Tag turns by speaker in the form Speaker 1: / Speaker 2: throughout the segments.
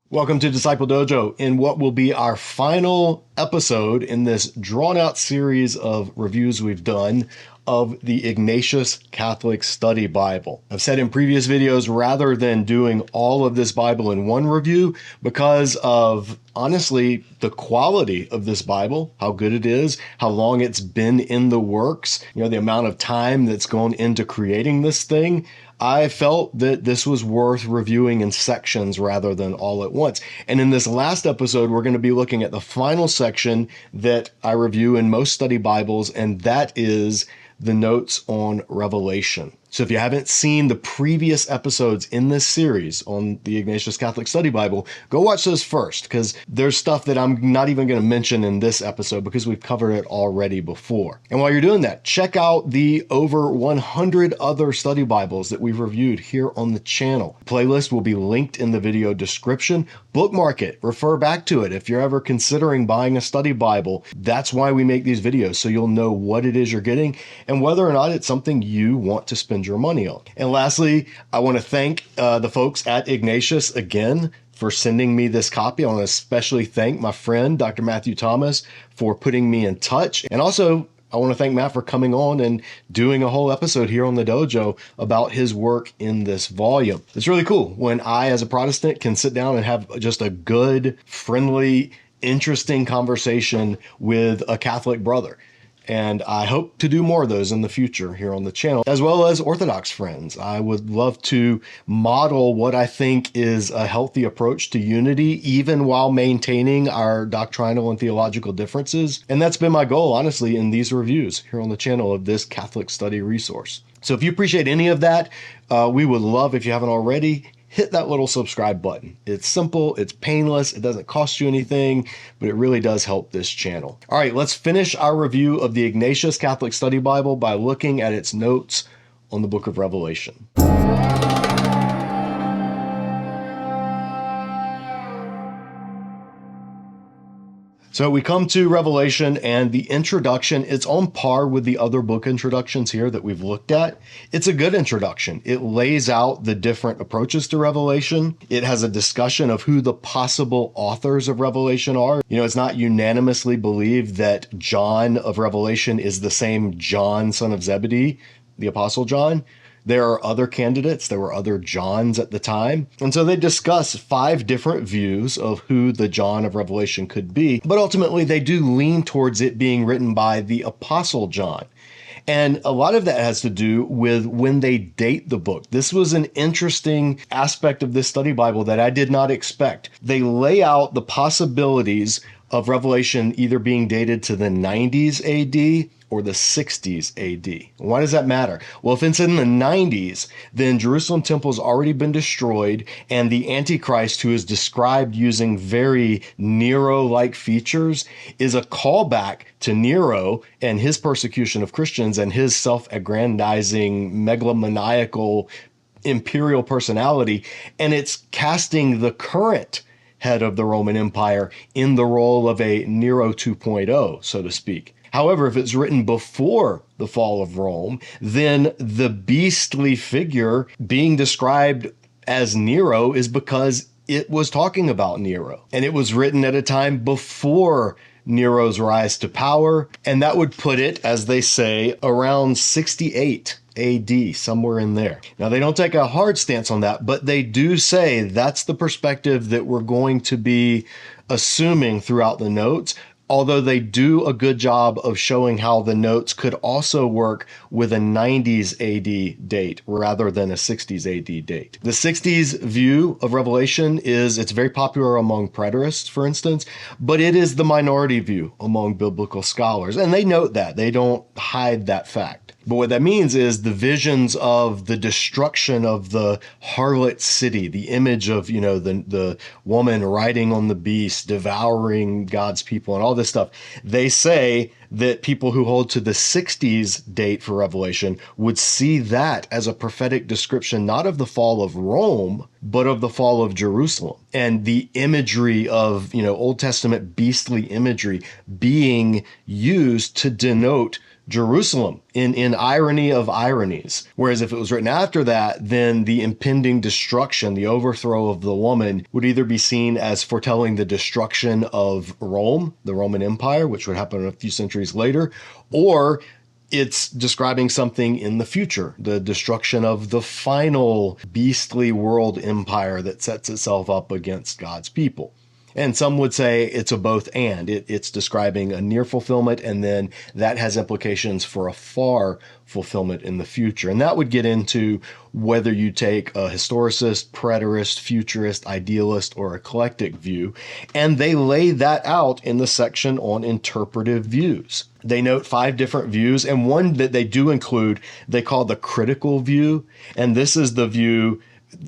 Speaker 1: Welcome to Disciple Dojo in what will be our final episode in this drawn-out series of reviews we've done of the Ignatius Catholic Study Bible. I've said in previous videos, rather than doing all of this Bible in one review, because of, honestly, the quality of this Bible, how good it is, how long it's been in the works, the amount of time that's gone into creating this thing, I felt that this was worth reviewing in sections rather than all at once. And in this last episode, we're going to be looking at the final section that I review in most study Bibles, and that is the notes on Revelation. So if you haven't seen the previous episodes in this series on the Ignatius Catholic Study Bible, go watch those first, because there's stuff that I'm not even going to mention in this episode because we've covered it already before. And while you're doing that, check out the over 100 other study Bibles that we've reviewed here on the channel. Playlist will be linked in the video description. Bookmark it, refer back to it. If you're ever considering buying a study Bible, that's why we make these videos, so you'll know what it is you're getting and whether or not it's something you want to spend your money on. And lastly, I want to thank the folks at Ignatius again for sending me this copy. I want to especially thank my friend, Dr. Matthew Thomas, for putting me in touch. And also, I want to thank Matt for coming on and doing a whole episode here on the dojo about his work in this volume. It's really cool when I, as a Protestant, can sit down and have just a good, friendly, interesting conversation with a Catholic brother. And I hope to do more of those in the future here on the channel, as well as Orthodox friends. I would love to model what I think is a healthy approach to unity, even while maintaining our doctrinal and theological differences. And that's been my goal, honestly, in these reviews here on the channel of this Catholic study resource. So if you appreciate any of that, we would love, if you haven't already, hit that little subscribe button. It's simple, it's painless, it doesn't cost you anything, but it really does help this channel. All right, let's finish our review of the Ignatius Catholic Study Bible by looking at its notes on the book of Revelation. So we come to Revelation, and the introduction, it's on par with the other book introductions here that we've looked at. It's a good introduction. It lays out the different approaches to Revelation. It has a discussion of who the possible authors of Revelation are. It's not unanimously believed that John of Revelation is the same John, son of Zebedee, the Apostle John. There are other candidates. There were other Johns at the time. And so they discuss 5 different views of who the John of Revelation could be. But ultimately, they do lean towards it being written by the Apostle John. And a lot of that has to do with when they date the book. This was an interesting aspect of this study Bible that I did not expect. They lay out the possibilities of Revelation either being dated to the 90s AD or the 60s AD. Why does that matter? Well, if it's in the 90s, then Jerusalem temple has already been destroyed, and the Antichrist, who is described using very Nero-like features, is a callback to Nero and his persecution of Christians and his self-aggrandizing, megalomaniacal, imperial personality, and it's casting the current head of the Roman Empire in the role of a Nero 2.0, so to speak. However, if it's written before the fall of Rome, then the beastly figure being described as Nero is because it was talking about Nero. And it was written at a time before Nero's rise to power. And that would put it, as they say, around 68 AD, somewhere in there. Now, they don't take a hard stance on that, but they do say that's the perspective that we're going to be assuming throughout the notes. Although they do a good job of showing how the notes could also work with a 90s AD date rather than a 60s AD date. The 60s view of Revelation it's very popular among preterists, for instance, but it is the minority view among biblical scholars. And they note that. They don't hide that fact. But what that means is the visions of the destruction of the harlot city, the image of, the woman riding on the beast, devouring God's people and all this stuff. They say that people who hold to the 60s date for Revelation would see that as a prophetic description, not of the fall of Rome, but of the fall of Jerusalem. And the imagery of, Old Testament beastly imagery being used to denote Jerusalem in irony of ironies. Whereas if it was written after that, then the impending destruction, the overthrow of the woman would either be seen as foretelling the destruction of Rome, the Roman Empire, which would happen a few centuries later, or it's describing something in the future, the destruction of the final beastly world empire that sets itself up against God's people. And some would say it's a both and. It's describing a near fulfillment, and then that has implications for a far fulfillment in the future. And that would get into whether you take a historicist, preterist, futurist, idealist, or eclectic view. And they lay that out in the section on interpretive views. They note 5 different views, and one that they do include, they call the critical view. And this is the view,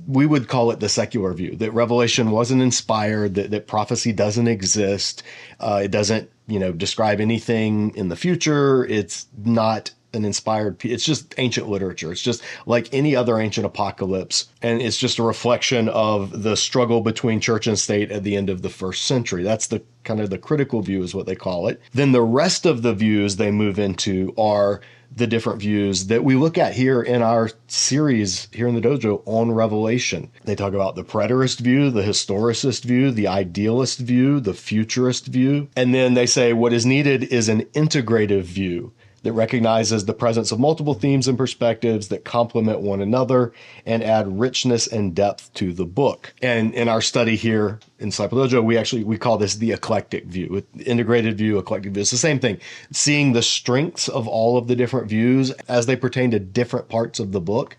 Speaker 1: we would call it the secular view, that Revelation wasn't inspired, that prophecy doesn't exist. It doesn't, describe anything in the future. It's not an inspired, it's just ancient literature. It's just like any other ancient apocalypse. And it's just a reflection of the struggle between church and state at the end of the first century. That's the kind of the critical view is what they call it. Then the rest of the views they move into are the different views that we look at here in our series here in the dojo on Revelation. They talk about the preterist view, the historicist view, the idealist view, the futurist view. And then they say what is needed is an integrative view that recognizes the presence of multiple themes and perspectives that complement one another and add richness and depth to the book. And in our study here in Disciple Dojo, we call this the eclectic view, integrated view, eclectic view. It's the same thing, seeing the strengths of all of the different views as they pertain to different parts of the book,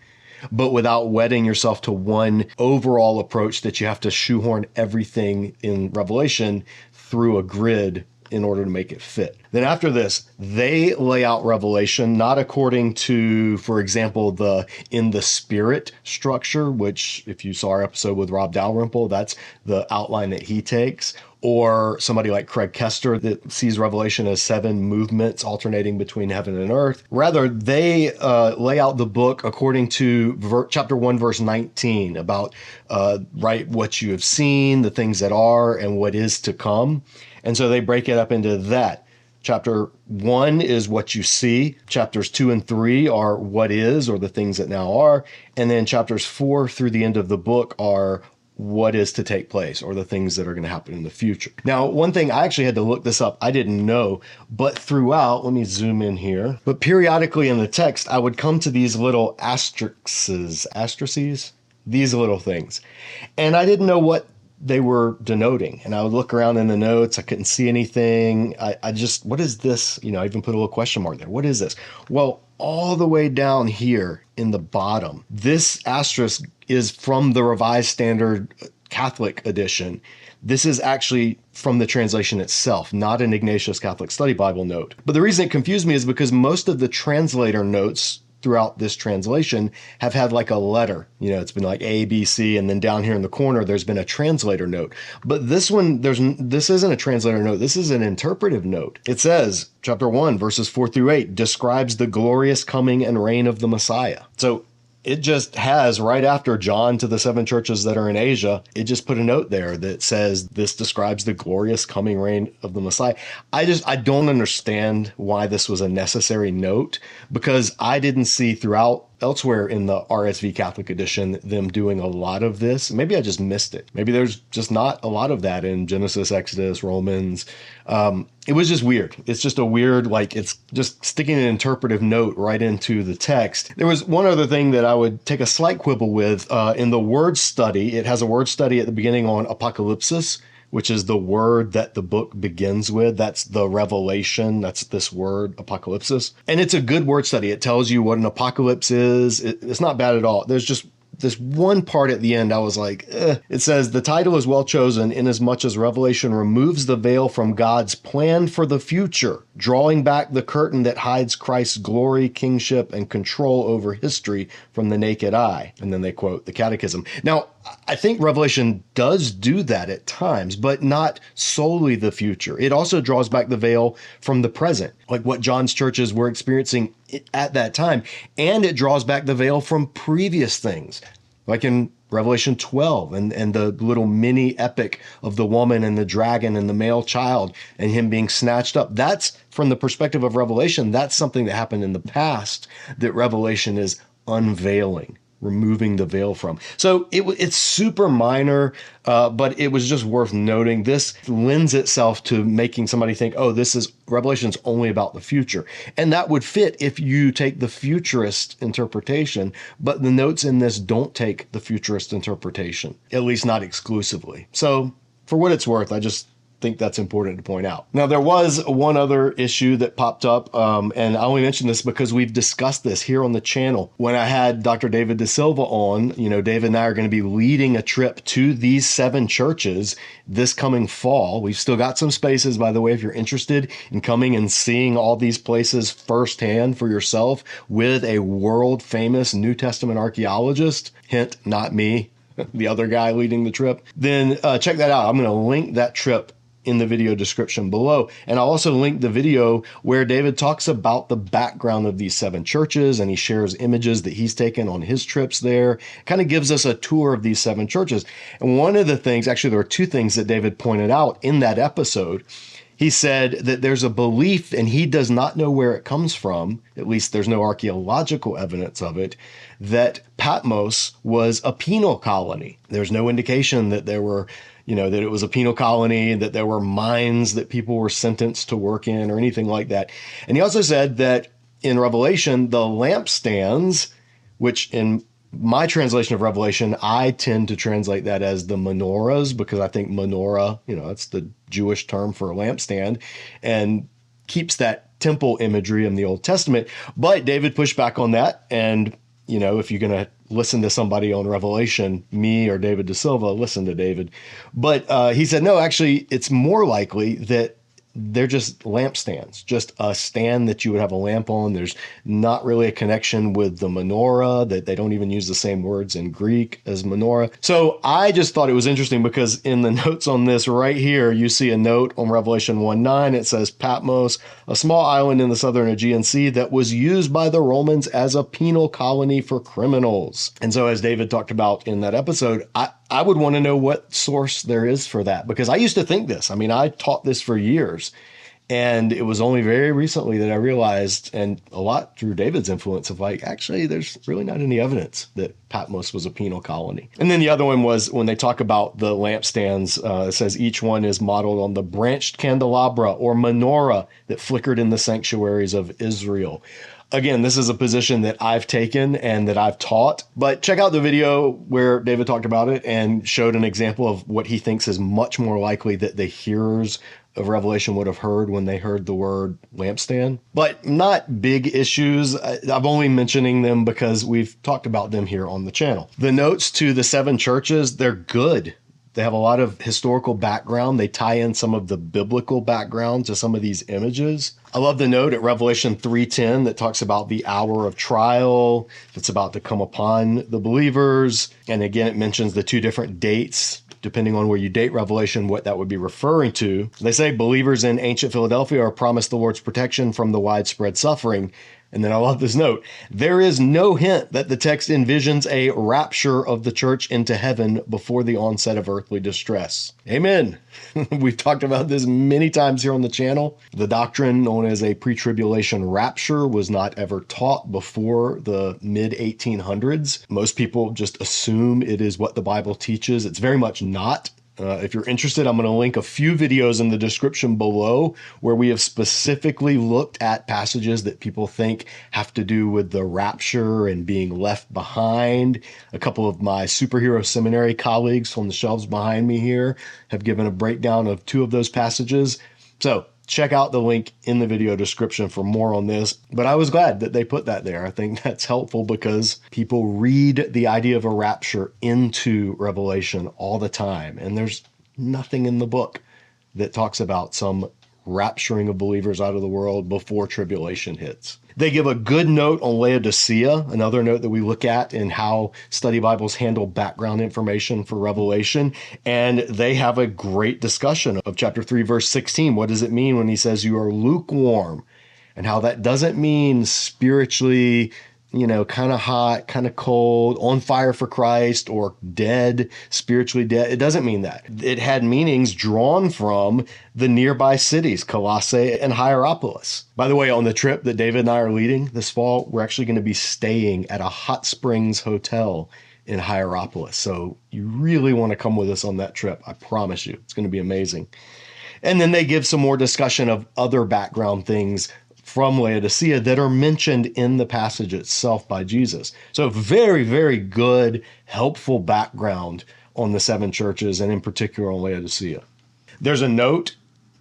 Speaker 1: but without wedding yourself to one overall approach that you have to shoehorn everything in Revelation through a grid in order to make it fit. Then after this, they lay out Revelation not according to, for example, the in the spirit structure, which if you saw our episode with Rob Dalrymple, that's the outline that he takes, or somebody like Craig Kester that sees Revelation as 7 movements alternating between heaven and earth. Rather, they lay out the book according to chapter 1, verse 19, about what you have seen, the things that are, and what is to come. And so they break it up into that. Chapter 1 is what you see. Chapters 2 and 3 are what is, or the things that now are. And then chapters 4 through the end of the book are what is to take place, or the things that are going to happen in the future. Now, one thing, I actually had to look this up. I didn't know, but throughout, let me zoom in here. But periodically in the text, I would come to these little asterisks, these little things. And I didn't know what they were denoting. And I would look around in the notes. I couldn't see anything. I just, what is this? I even put a little question mark there. What is this? Well, all the way down here in the bottom, this asterisk is from the Revised Standard Catholic edition. This is actually from the translation itself, not an Ignatius Catholic Study Bible note. But the reason it confused me is because most of the translator notes throughout this translation have had like a letter. It's been like A, B, C, and then down here in the corner, there's been a translator note. But this one, this isn't a translator note. This is an interpretive note. It says, chapter 1, verses 4 through 8, describes the glorious coming and reign of the Messiah. So it just has, right after John to the 7 churches that are in Asia, it just put a note there that says this describes the glorious coming reign of the Messiah. I don't understand why this was a necessary note, because I didn't see throughout elsewhere in the RSV Catholic edition them doing a lot of this. Maybe I just missed it. Maybe there's just not a lot of that in Genesis, Exodus, Romans. It was just weird. It's just a weird, it's just sticking an interpretive note right into the text. There was one other thing that I would take a slight quibble with in the word study. It has a word study at the beginning on apocalypsis, which is the word that the book begins with. That's the revelation. That's this word, apocalypsis. And it's a good word study. It tells you what an apocalypse is. It's not bad at all. There's just this one part at the end, I was like, It says, the title is well chosen inasmuch as Revelation removes the veil from God's plan for the future, drawing back the curtain that hides Christ's glory, kingship, and control over history from the naked eye. And then they quote the Catechism. Now, I think Revelation does do that at times, but not solely the future. It also draws back the veil from the present, like what John's churches were experiencing at that time. And it draws back the veil from previous things, like in Revelation 12 and the little mini epic of the woman and the dragon and the male child and him being snatched up. That's from the perspective of Revelation. That's something that happened in the past that Revelation is unveiling, removing the veil from. So it's super minor, but it was just worth noting. This lends itself to making somebody think, oh, Revelation's only about the future. And that would fit if you take the futurist interpretation, but the notes in this don't take the futurist interpretation, at least not exclusively. So for what it's worth, I just think that's important to point out. Now, there was one other issue that popped up, and I only mention this because we've discussed this here on the channel. When I had Dr. David De Silva on, David and I are going to be leading a trip to these 7 churches this coming fall. We've still got some spaces, by the way, if you're interested in coming and seeing all these places firsthand for yourself with a world famous New Testament archaeologist, hint, not me, the other guy leading the trip, then check that out. I'm going to link that trip in the video description below. And I'll also link the video where David talks about the background of these 7 churches, and he shares images that he's taken on his trips there, kind of gives us a tour of these 7 churches. And one of the things, actually, there were 2 things that David pointed out in that episode. He said that there's a belief, and he does not know where it comes from, at least there's no archaeological evidence of it, that Patmos was a penal colony. There's no indication that there were that it was a penal colony, that there were mines that people were sentenced to work in or anything like that. And he also said that in Revelation, the lampstands, which in my translation of Revelation, I tend to translate that as the menorahs, because I think menorah, that's the Jewish term for a lampstand, and keeps that temple imagery in the Old Testament. But David pushed back on that. And, if you're going to listen to somebody on Revelation, me or David De Silva, listen to David. But he said, no, actually, it's more likely that they're just lampstands, just a stand that you would have a lamp on. There's not really a connection with the menorah, that they don't even use the same words in Greek as menorah. So I just thought it was interesting because in the notes on this right here, you see a note on Revelation 1:9. It says Patmos, a small island in the southern Aegean Sea that was used by the Romans as a penal colony for criminals. And so as David talked about in that episode, I would want to know what source there is for that, because I used to think this. I mean, I taught this for years, and it was only very recently that I realized, and a lot through David's influence, of actually, there's really not any evidence that Patmos was a penal colony. And then the other one was when they talk about the lampstands, it says each one is modeled on the branched candelabra or menorah that flickered in the sanctuaries of Israel. Again, this is a position that I've taken and that I've taught, but check out the video where David talked about it and showed an example of what he thinks is much more likely that the hearers of Revelation would have heard when they heard the word lampstand. But not big issues. I'm only mentioning them because we've talked about them here on the channel. The notes to the 7 churches, they're good. They have a lot of historical background. They tie in some of the biblical background to some of these images. I love the note at Revelation 3:10 that talks about the hour of trial that's about to come upon the believers. And again, it mentions the 2 different dates, depending on where you date Revelation, what that would be referring to. They say believers in ancient Philadelphia are promised the Lord's protection from the widespread suffering. And then I love this note. There is no hint that the text envisions a rapture of the church into heaven before the onset of earthly distress. Amen. We've talked about this many times here on the channel. The doctrine known as a pre-tribulation rapture was not ever taught before the mid-1800s. Most people just assume it is what the Bible teaches. It's very much not. If you're interested, I'm going to link a few videos in the description below where we have specifically looked at passages that people think have to do with the rapture and being left behind. A couple of my superhero seminary colleagues on the shelves behind me here have given a breakdown of 2 of those passages. So check out the link in the video description for more on this. But I was glad that they put that there. I think that's helpful because people read the idea of a rapture into Revelation all the time. And there's nothing in the book that talks about some rapturing of believers out of the world before tribulation hits. They give a good note on Laodicea, another note that we look at in how study Bibles handle background information for Revelation. And they have a great discussion of chapter 3, verse 16. What does it mean when he says you are lukewarm? And how that doesn't mean spiritually kind of hot, kind of cold, on fire for Christ, or dead, spiritually dead. It doesn't mean that. It had meanings drawn from the nearby cities, Colossae and Hierapolis. By the way, on the trip that David and I are leading this fall, we're actually going to be staying at a hot springs hotel in Hierapolis. So you really want to come with us on that trip. I promise you, it's going to be amazing. And then they give some more discussion of other background things from Laodicea that are mentioned in the passage itself by Jesus. So very, very good, helpful background on the seven churches, and in particular on Laodicea. There's a note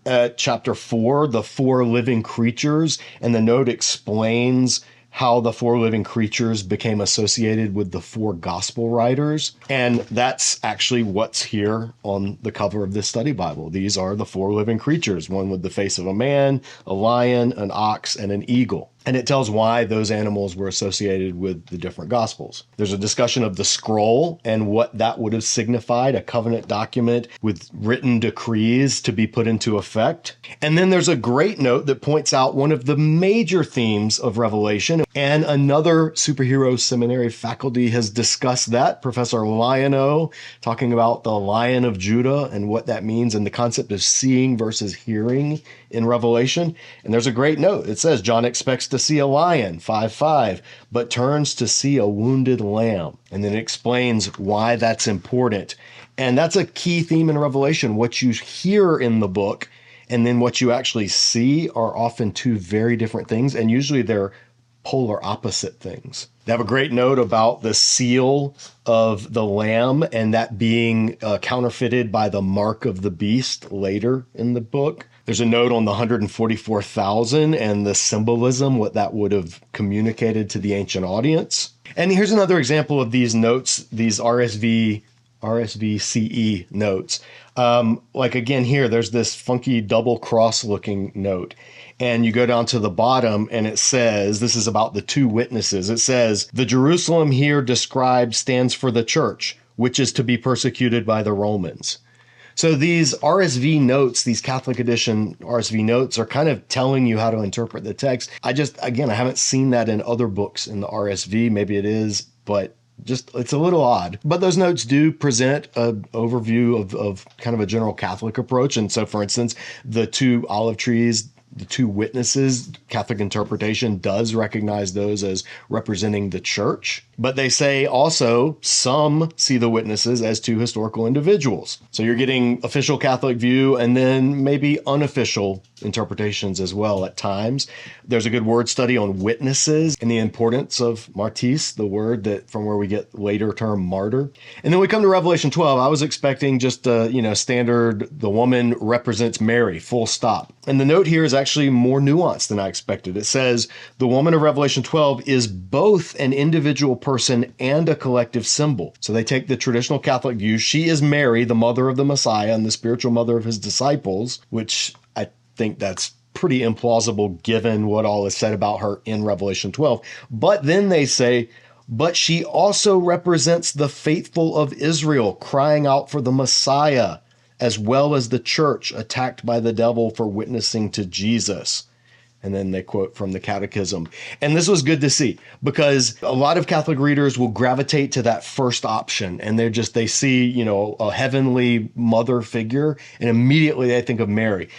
Speaker 1: at chapter 4, the four living creatures, and the note explains how the four living creatures became associated with the four gospel writers. And that's actually what's here on the cover of this study Bible. These are the four living creatures, one with the face of a man, a lion, an ox, and an eagle. And it tells why those animals were associated with the different gospels. There's a discussion of the scroll and what that would have signified, a covenant document with written decrees to be put into effect. And then there's a great note that points out one of the major themes of Revelation. And another superhero seminary faculty has discussed that, Professor Lionel, talking about the Lion of Judah and what that means and the concept of seeing versus hearing in Revelation. And there's a great note. It says, John expects to see a lion, 5:5, but turns to see a wounded lamb. And then it explains why that's important. And that's a key theme in Revelation. What you hear in the book and then what you actually see are often two very different things. And usually they're polar opposite things. They have a great note about the seal of the lamb and that being counterfeited by the mark of the beast later in the book. There's a note on the 144,000 and the symbolism, what that would have communicated to the ancient audience. And here's another example of these notes, these RSVCE notes. Like again here, there's this funky double cross looking note. And you go down to the bottom and it says, this is about the two witnesses. It says, the Jerusalem here described stands for the church, which is to be persecuted by the Romans. So these RSV notes, these Catholic edition RSV notes are kind of telling you how to interpret the text. I haven't seen that in other books in the RSV. Maybe it is, but it's a little odd. But those notes do present an overview of kind of a general Catholic approach. And so, for instance, the two olive trees, the two witnesses, Catholic interpretation does recognize those as representing the church. But they say also some see the witnesses as two historical individuals. So you're getting official Catholic view and then maybe unofficial interpretations as well at times. There's a good word study on witnesses and the importance of martyrs, the word that from where we get later term martyr. And then we come to Revelation 12. I was expecting just standard, the woman represents Mary, full stop. And the note here is actually more nuanced than I expected. It says the woman of Revelation 12 is both an individual person and a collective symbol. So they take the traditional Catholic view. She is Mary, the mother of the Messiah and the spiritual mother of his disciples, which I think that's pretty implausible given what all is said about her in Revelation 12. But then they say, but she also represents the faithful of Israel crying out for the Messiah, as well as the church attacked by the devil for witnessing to Jesus. And then they quote from the Catechism. And this was good to see because a lot of Catholic readers will gravitate to that first option and they see, a heavenly mother figure and immediately they think of Mary.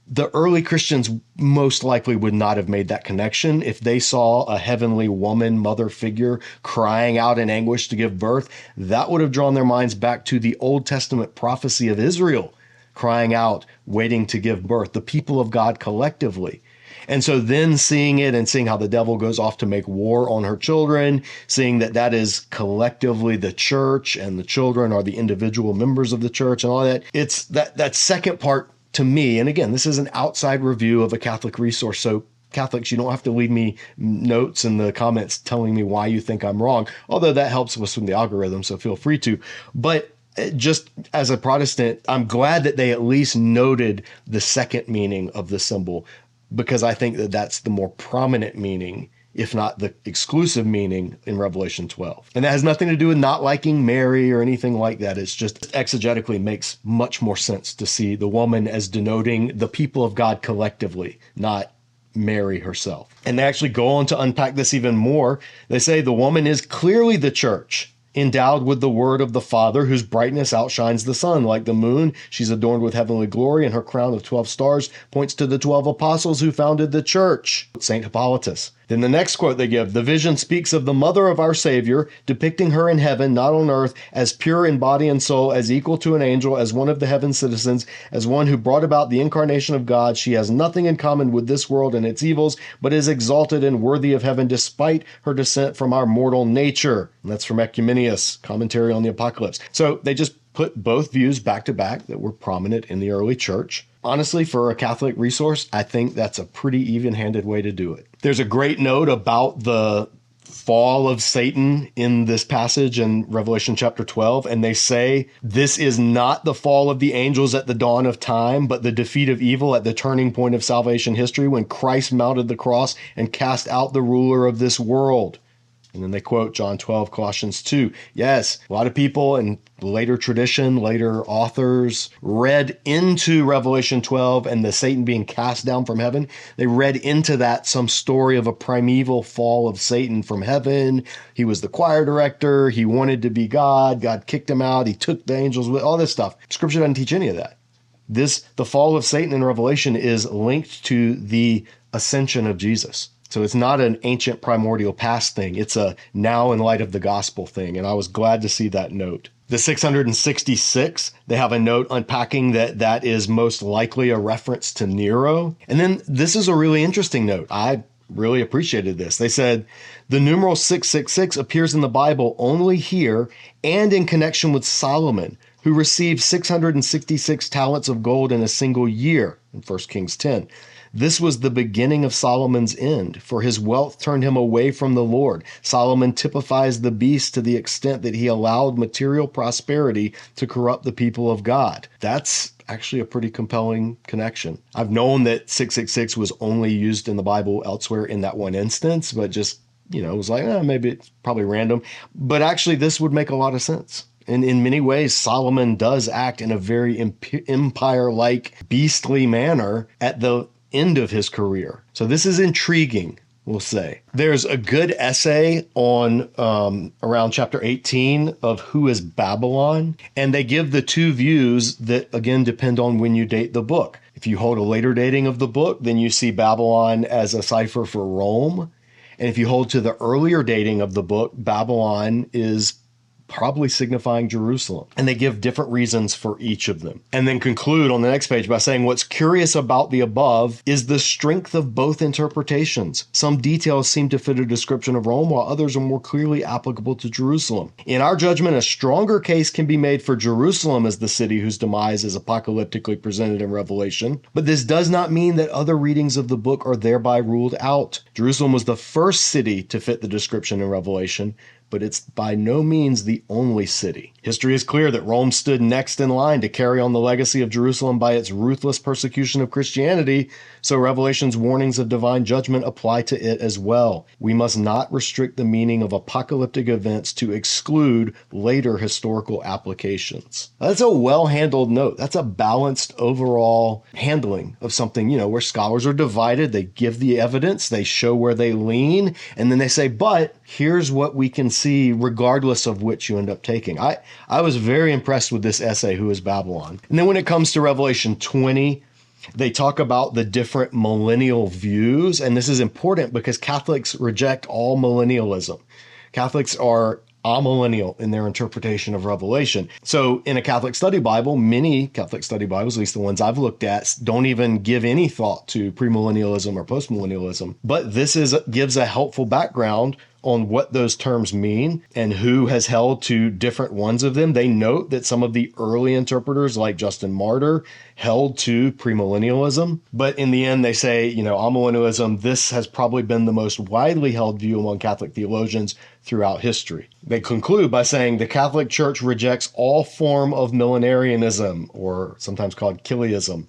Speaker 1: The early Christians most likely would not have made that connection. If they saw a heavenly woman, mother figure crying out in anguish to give birth, that would have drawn their minds back to the Old Testament prophecy of Israel, crying out, waiting to give birth, the people of God collectively. And so then seeing it and seeing how the devil goes off to make war on her children, seeing that is collectively the church and the children are the individual members of the church and all that, it's that second part to me, and again, this is an outside review of a Catholic resource, so Catholics, you don't have to leave me notes in the comments telling me why you think I'm wrong, although that helps us with the algorithm, so feel free to. But just as a Protestant, I'm glad that they at least noted the second meaning of the symbol, because I think that's the more prominent meaning, if not the exclusive meaning in Revelation 12. And that has nothing to do with not liking Mary or anything like that. It's just exegetically makes much more sense to see the woman as denoting the people of God collectively, not Mary herself. And they actually go on to unpack this even more. They say the woman is clearly the church, endowed with the word of the Father, whose brightness outshines the sun. Like the moon, she's adorned with heavenly glory, and her crown of 12 stars points to the 12 apostles who founded the church. St. Hippolytus. Then the next quote they give, the vision speaks of the mother of our Savior, depicting her in heaven, not on earth, as pure in body and soul, as equal to an angel, as one of the heaven citizens, as one who brought about the incarnation of God. She has nothing in common with this world and its evils, but is exalted and worthy of heaven despite her descent from our mortal nature. And that's from Ecumenius, commentary on the Apocalypse. So they just put both views back to back that were prominent in the early church. Honestly, for a Catholic resource, I think that's a pretty even-handed way to do it. There's a great note about the fall of Satan in this passage in Revelation chapter 12, and they say, this is not the fall of the angels at the dawn of time, but the defeat of evil at the turning point of salvation history when Christ mounted the cross and cast out the ruler of this world. And then they quote John 12, Colossians 2. Yes, a lot of people in later tradition, later authors read into Revelation 12 and the Satan being cast down from heaven. They read into that some story of a primeval fall of Satan from heaven. He was the choir director. He wanted to be God. God kicked him out. He took the angels with all this stuff. Scripture doesn't teach any of that. The fall of Satan in Revelation is linked to the ascension of Jesus. So it's not an ancient primordial past thing. It's a now in light of the gospel thing. And I was glad to see that note. The 666, they have a note unpacking that is most likely a reference to Nero. And then this is a really interesting note. I really appreciated this. They said, the numeral 666 appears in the Bible only here and in connection with Solomon, who received 666 talents of gold in a single year in 1 Kings 10. This was the beginning of Solomon's end, for his wealth turned him away from the Lord. Solomon typifies the beast to the extent that he allowed material prosperity to corrupt the people of God. That's actually a pretty compelling connection. I've known that 666 was only used in the Bible elsewhere in that one instance, but just, it was like, maybe it's probably random. But actually, this would make a lot of sense. And in many ways, Solomon does act in a very empire-like, beastly manner at the end of his career. So this is intriguing, we'll say. There's a good essay on around chapter 18 of Who is Babylon? And they give the two views that, again, depend on when you date the book. If you hold a later dating of the book, then you see Babylon as a cipher for Rome. And if you hold to the earlier dating of the book, Babylon is probably signifying Jerusalem. And they give different reasons for each of them. And then conclude on the next page by saying what's curious about the above is the strength of both interpretations. Some details seem to fit a description of Rome, while others are more clearly applicable to Jerusalem. In our judgment, a stronger case can be made for Jerusalem as the city whose demise is apocalyptically presented in Revelation. But this does not mean that other readings of the book are thereby ruled out. Jerusalem was the first city to fit the description in Revelation, but it's by no means the only city. History is clear that Rome stood next in line to carry on the legacy of Jerusalem by its ruthless persecution of Christianity, so Revelation's warnings of divine judgment apply to it as well. We must not restrict the meaning of apocalyptic events to exclude later historical applications. That's a well-handled note. That's a balanced overall handling of something, where scholars are divided. They give the evidence, they show where they lean, and then they say, but here's what we can see regardless of which you end up taking. I was very impressed with this essay, Who is Babylon? And then when it comes to Revelation 20, they talk about the different millennial views. And this is important because Catholics reject all millennialism. Catholics are amillennial in their interpretation of Revelation. So in a Catholic study Bible, many Catholic study Bibles, at least the ones I've looked at, don't even give any thought to premillennialism or postmillennialism. But this gives a helpful background on what those terms mean and who has held to different ones of them. They note that some of the early interpreters like Justin Martyr held to premillennialism. But in the end, they say, amillennialism, this has probably been the most widely held view among Catholic theologians throughout history. They conclude by saying the Catholic Church rejects all form of millenarianism, or sometimes called Chiliasm,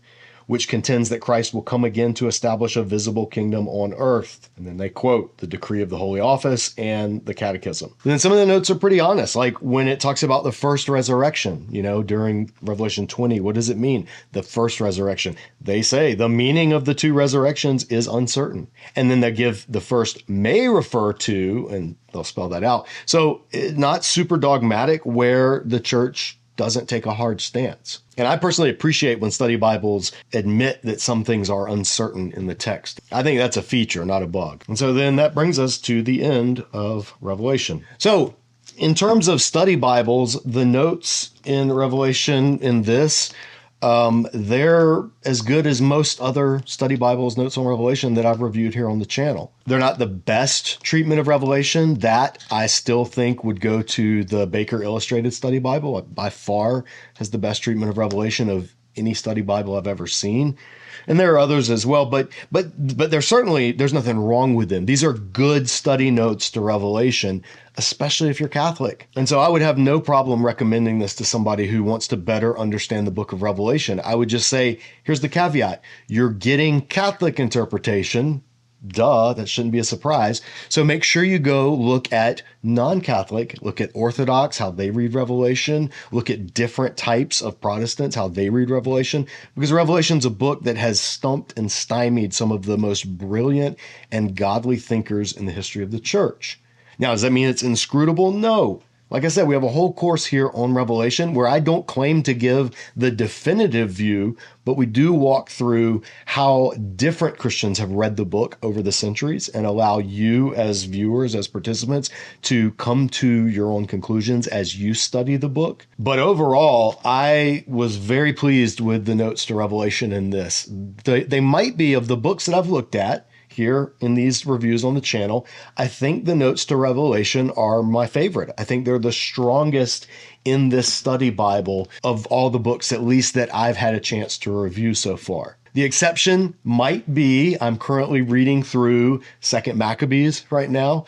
Speaker 1: which contends that Christ will come again to establish a visible kingdom on earth. And then they quote the decree of the Holy Office and the Catechism. And then some of the notes are pretty honest, like when it talks about the first resurrection, during Revelation 20, what does it mean? The first resurrection. They say the meaning of the two resurrections is uncertain. And then they give the first may refer to, and they'll spell that out. So not super dogmatic where the church doesn't take a hard stance. And I personally appreciate when study Bibles admit that some things are uncertain in the text. I think that's a feature, not a bug. And so then that brings us to the end of Revelation. So in terms of study Bibles, the notes in Revelation in this, they're as good as most other study Bibles notes on Revelation that I've reviewed here on the channel. They're not the best treatment of Revelation. That I still think would go to the Baker Illustrated Study Bible. By far has the best treatment of Revelation of any study Bible I've ever seen. And there are others as well, but there's nothing wrong with them. These are good study notes to Revelation, especially if you're Catholic. And so I would have no problem recommending this to somebody who wants to better understand the book of Revelation. I would just say, here's the caveat. You're getting Catholic interpretation. Duh, that shouldn't be a surprise. So make sure you go look at non-Catholic, look at Orthodox, how they read Revelation, look at different types of Protestants, how they read Revelation, because Revelation's a book that has stumped and stymied some of the most brilliant and godly thinkers in the history of the church. Now, does that mean it's inscrutable? No. Like I said, we have a whole course here on Revelation where I don't claim to give the definitive view, but we do walk through how different Christians have read the book over the centuries and allow you as viewers, as participants, to come to your own conclusions as you study the book. But overall, I was very pleased with the notes to Revelation in this. They might be, of the books that I've looked at here in these reviews on the channel, I think the notes to Revelation are my favorite. I think they're the strongest in this study Bible of all the books, at least that I've had a chance to review so far. The exception might be, I'm currently reading through 2nd Maccabees right now.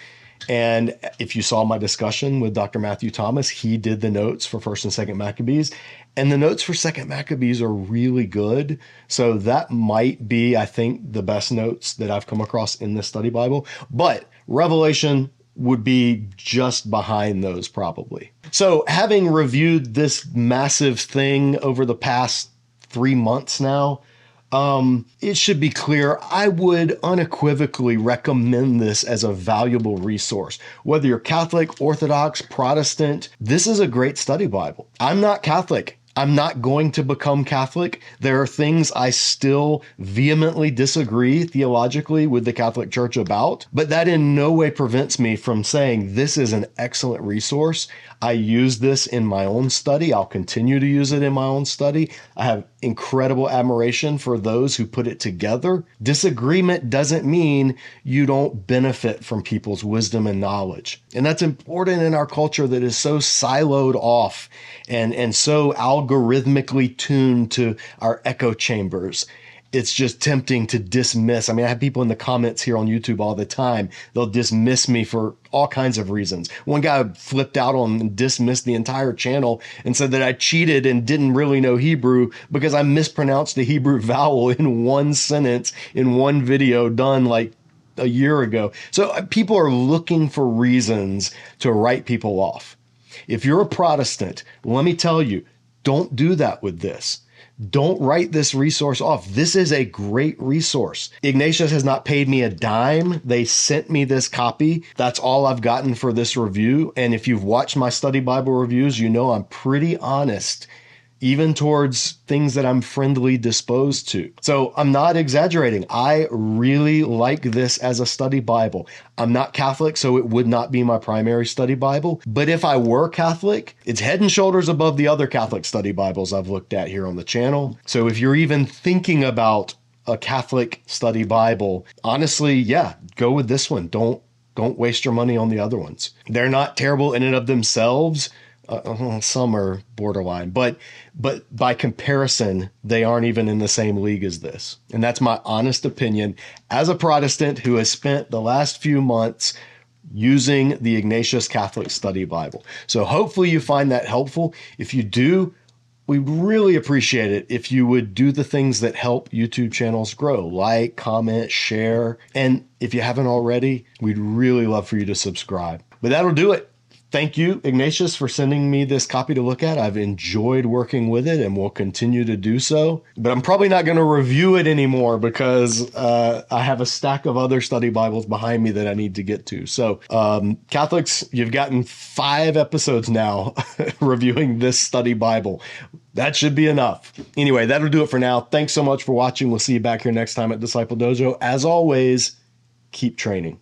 Speaker 1: And if you saw my discussion with Dr. Matthew Thomas, he did the notes for 1st and 2nd Maccabees. And the notes for 2nd Maccabees are really good. So that might be, I think, the best notes that I've come across in this study Bible. But Revelation would be just behind those probably. So having reviewed this massive thing over the past 3 months now, it should be clear, I would unequivocally recommend this as a valuable resource. Whether you're Catholic, Orthodox, Protestant, this is a great study Bible. I'm not Catholic. I'm not going to become Catholic. There are things I still vehemently disagree theologically with the Catholic Church about, but that in no way prevents me from saying this is an excellent resource. I use this in my own study. I'll continue to use it in my own study. I have incredible admiration for those who put it together. Disagreement doesn't mean you don't benefit from people's wisdom and knowledge. And that's important in our culture that is so siloed off and so algorithmically tuned to our echo chambers. It's just tempting to dismiss. I mean, I have people in the comments here on YouTube all the time. They'll dismiss me for all kinds of reasons. One guy flipped out on and dismissed the entire channel and said that I cheated and didn't really know Hebrew because I mispronounced the Hebrew vowel in one sentence in one video done like a year ago. So people are looking for reasons to write people off. If you're a Protestant, let me tell you, don't do that with this. Don't write this resource off. This is a great resource. Ignatius has not paid me a dime. They sent me this copy. That's all I've gotten for this review. And if you've watched my study Bible reviews, you know I'm pretty honest, even towards things that I'm friendly disposed to. So I'm not exaggerating. I really like this as a study Bible. I'm not Catholic, so it would not be my primary study Bible. But if I were Catholic, it's head and shoulders above the other Catholic study Bibles I've looked at here on the channel. So if you're even thinking about a Catholic study Bible, honestly, yeah, go with this one. Don't waste your money on the other ones. They're not terrible in and of themselves. Some are borderline, but by comparison, they aren't even in the same league as this. And that's my honest opinion as a Protestant who has spent the last few months using the Ignatius Catholic Study Bible. So hopefully you find that helpful. If you do, we'd really appreciate it if you would do the things that help YouTube channels grow, like, comment, share. And if you haven't already, we'd really love for you to subscribe. But that'll do it. Thank you, Ignatius, for sending me this copy to look at. I've enjoyed working with it and will continue to do so. But I'm probably not going to review it anymore because I have a stack of other study Bibles behind me that I need to get to. So Catholics, you've gotten 5 episodes now reviewing this study Bible. That should be enough. Anyway, that'll do it for now. Thanks so much for watching. We'll see you back here next time at Disciple Dojo. As always, keep training.